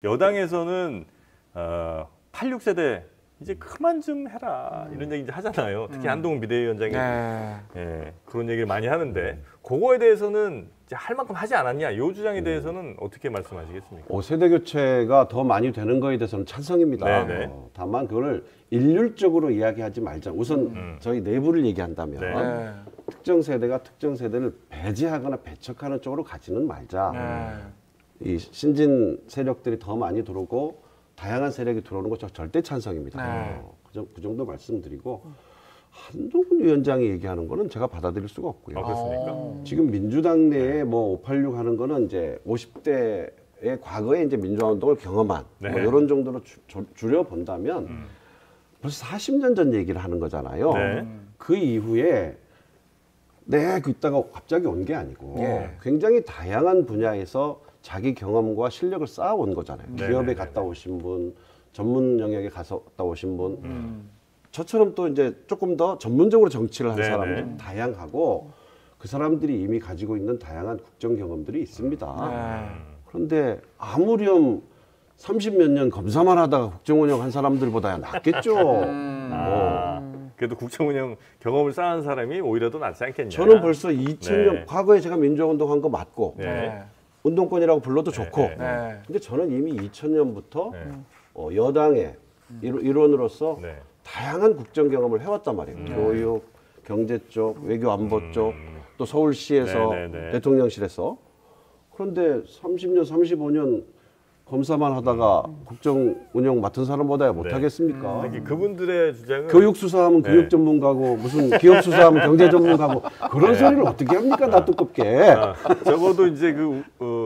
여당에서는 86세대 이제 그만 좀 해라 이런 얘기 이제 하잖아요. 특히 한동훈 비대위원장이 예, 그런 얘기를 많이 하는데 그거에 대해서는 이제 할 만큼 하지 않았냐 이 주장에 대해서는 어떻게 말씀하시겠습니까? 세대 교체가 더 많이 되는 거에 대해서는 찬성입니다. 다만 그걸 일률적으로 이야기하지 말자. 우선 저희 내부를 얘기한다면 특정 세대가 특정 세대를 배제하거나 배척하는 쪽으로 가지는 말자. 이 신진 세력들이 더 많이 들어오고 다양한 세력이 들어오는 거 절대 찬성입니다. 그 정도 말씀드리고 한동훈 위원장이 얘기하는 거는 제가 받아들일 수가 없고요. 그렇습니까? 지금 민주당 내에 뭐 586 하는 거는 이제 50대의 과거에 이제 민주화 운동을 경험한 뭐 이런 정도로 줄여 본다면 벌써 40년 전 얘기를 하는 거잖아요. 그 이후에 그 있다가 갑자기 온 게 아니고 굉장히 다양한 분야에서 자기 경험과 실력을 쌓아온 거잖아요. 기업에 갔다 오신 분, 전문 영역에 갔다 오신 분, 저처럼 또 이제 조금 더 전문적으로 정치를 한 사람들 다양하고 그 사람들이 이미 가지고 있는 다양한 국정 경험들이 있습니다. 그런데 아무렴 30몇 년 검사만 하다가 국정 운영 한 사람들보다야 낫겠죠. 그래도 국정 운영 경험을 쌓은 사람이 오히려 더 낫지 않겠냐. 저는 벌써 2000년 과거에 제가 민주화 운동한 거 맞고 운동권이라고 불러도 좋고 근데 저는 이미 2000년부터 여당의 일원으로서 다양한 국정 경험을 해왔단 말이에요. 교육, 경제 쪽, 외교 안보 쪽, 또 서울시에서 대통령실에서. 그런데 30년, 35년 검사만 하다가 국정 운영 맡은 사람보다 못하겠습니까? 그분들의 주장은 교육 수사하면 교육 전문가고 무슨 기업 수사하면 경제 전문가고 그런 소리를 어떻게 합니까? 나 두껍게. 적어도 이제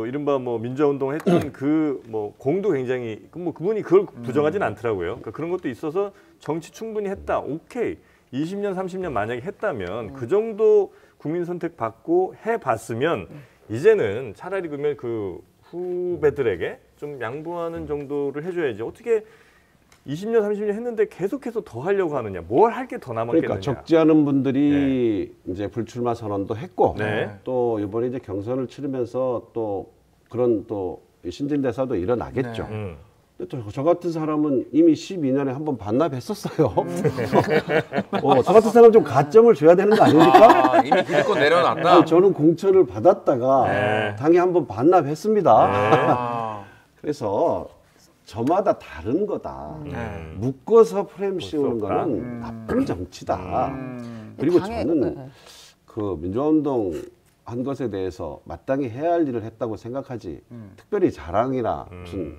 이른바 뭐 민주화 운동을 했던 그 뭐 공도 굉장히 그분이 그걸 부정하진 않더라고요. 그러니까 그런 것도 있어서 정치 충분히 했다. 오케이. 20년, 30년 만약에 했다면 그 정도 국민 선택 받고 해봤으면 이제는 차라리 그러면 그 후배들에게 좀 양보하는 정도를 해줘야지. 어떻게 20년, 30년 했는데 계속해서 더 하려고 하느냐. 뭘 할 게 더 남았겠느냐. 그러니까 적지 않은 분들이 이제 불출마 선언도 했고 또 이번에 이제 경선을 치르면서 또 그런 또 신진대사도 일어나겠죠. 또 저 같은 사람은 이미 12년에 한 번 반납했었어요. 저 같은 사람 좀 가점을 줘야 되는 거 아닙니까? 이미 기득권 내려놨다. 저는 공천을 받았다가 당에 한 번 반납했습니다. 그래서 저마다 다른 거다. 묶어서 프레임 씌우는 거는 나쁜 정치다. 그리고 저는 그 민주화운동 한 것에 대해서 마땅히 해야 할 일을 했다고 생각하지 특별히 자랑이나 무슨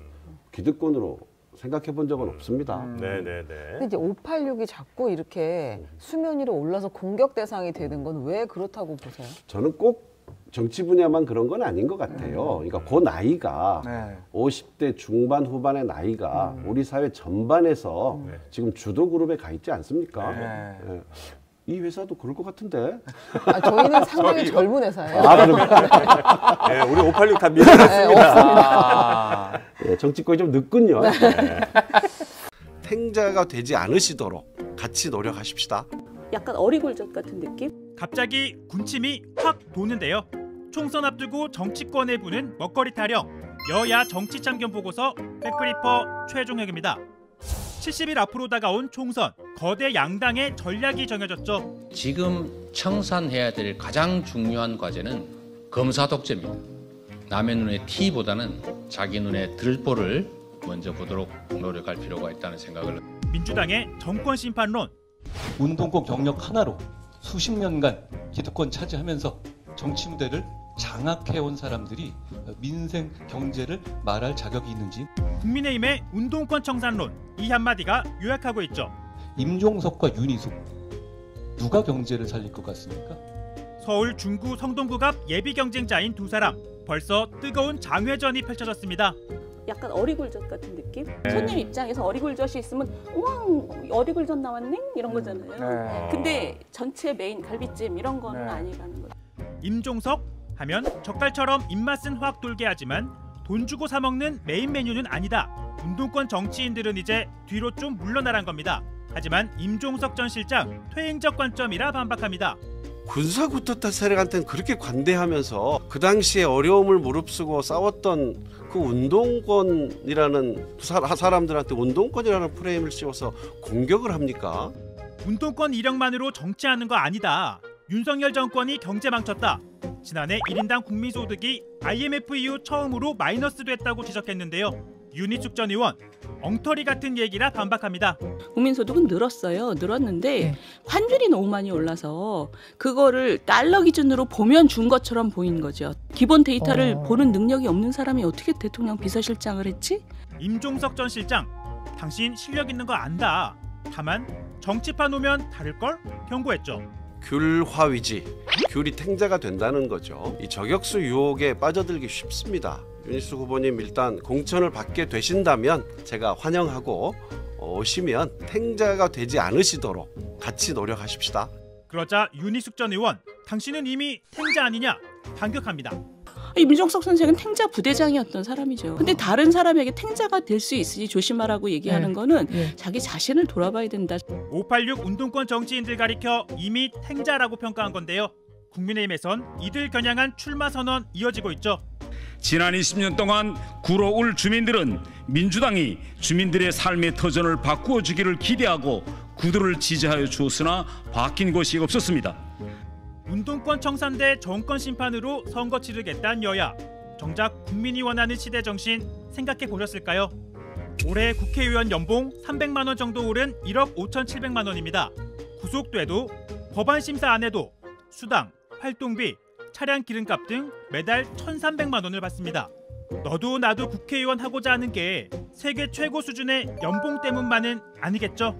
기득권으로 생각해 본 적은 없습니다. 근데 이제 586이 자꾸 이렇게 수면 위로 올라서 공격 대상이 되는 건 왜 그렇다고 보세요? 저는 꼭 정치 분야만 그런 건 아닌 것 같아요. 그러니까 그 나이가 50대 중반 후반의 나이가 우리 사회 전반에서 지금 주도 그룹에 가 있지 않습니까? 이 회사도 그럴 것 같은데. 저희는 상당히 젊은 회사예요. 우리 586 다 밀어냈습니다. 정치권이 좀 늦군요. 탱자가 되지 않으시도록 같이 노력하십시다. 약간 어리굴젓 같은 느낌? 갑자기 군침이 확 도는데요. 총선 앞두고 정치권에 부는 먹거리 타령. 여야 정치 참견 보고서 백브리퍼 최종혁입니다. 70일 앞으로 다가온 총선, 거대 양당의 전략이 정해졌죠. 지금 청산해야 될 가장 중요한 과제는 검사 독재입니다. 남의 눈에 티보다는 자기 눈에 들보를 먼저 보도록 노력할 필요가 있다는 생각을. 민주당의 정권 심판론. 운동권 경력 하나로 수십 년간 기득권 차지하면서 정치 무대를 장악해온 사람들이 민생 경제를 말할 자격이 있는지. 국민의힘의 운동권 청산론, 이 한마디가 요약하고 있죠. 임종석과 윤희숙 누가 경제를 살릴 것 같습니까? 서울 중구 성동구 앞 예비 경쟁자인 두 사람, 벌써 뜨거운 장외전이 펼쳐졌습니다. 약간 어리굴젓 같은 느낌? 손님 입장에서 어리굴젓이 있으면 우와 어리굴젓 나왔네? 이런 거잖아요. 근데 전체 메인 갈비찜 이런 거는 아니라는 거죠. 임종석 하면 젓갈처럼 입맛은 확 돌게 하지만 돈 주고 사 먹는 메인 메뉴는 아니다. 운동권 정치인들은 이제 뒤로 좀 물러나란 겁니다. 하지만 임종석 전 실장 퇴행적 관점이라 반박합니다. 군사구태타 세력한테는 그렇게 관대하면서 그 당시에 어려움을 무릅쓰고 싸웠던 그 운동권이라는 사람들한테 운동권이라는 프레임을 씌워서 공격을 합니까? 운동권 이력만으로 정치하는 거 아니다. 윤석열 정권이 경제 망쳤다. 지난해 1인당 국민소득이 IMF 이후 처음으로 마이너스 됐다고 지적했는데요. 윤희숙 전 의원, 엉터리 같은 얘기라 반박합니다. 국민소득은 늘었는데 환율이 너무 많이 올라서 그거를 달러 기준으로 보면 준 것처럼 보인 거죠. 기본 데이터를 보는 능력이 없는 사람이 어떻게 대통령 비서실장을 했지? 임종석 전 실장, 당신 실력 있는 거 안다. 다만 정치판 오면 다를걸? 경고했죠. 귤화위지, 귤이 탱자가 된다는 거죠. 이 저격수 유혹에 빠져들기 쉽습니다. 윤희숙 후보님 일단 공천을 받게 되신다면 제가 환영하고 오시면 탱자가 되지 않으시도록 같이 노력하십시다. 그러자 윤희숙 전 의원, 당신은 이미 탱자 아니냐? 반격합니다. 임종석 선생은 탱자 부대장이었던 사람이죠. 근데 다른 사람에게 탱자가 될 수 있으니 조심하라고 얘기하는 거는 자기 자신을 돌아봐야 된다. 586 운동권 정치인들 가리켜 이미 탱자라고 평가한 건데요. 국민의힘에선 이들 겨냥한 출마 선언 이어지고 있죠. 지난 20년 동안 구로울 주민들은 민주당이 주민들의 삶의 터전을 바꾸어 주기를 기대하고 구도를 지지하여 주었으나 바뀐 것이 없었습니다. 운동권 청산대 정권 심판으로 선거 치르겠다는 여야. 정작 국민이 원하는 시대 정신 생각해 보셨을까요? 올해 국회의원 연봉 300만 원 정도 오른 1억 5,700만 원입니다. 구속돼도 법안 심사 안 해도 수당, 활동비, 차량 기름값 등 매달 1,300만 원을 받습니다. 너도 나도 국회의원 하고자 하는 게 세계 최고 수준의 연봉 때문만은 아니겠죠?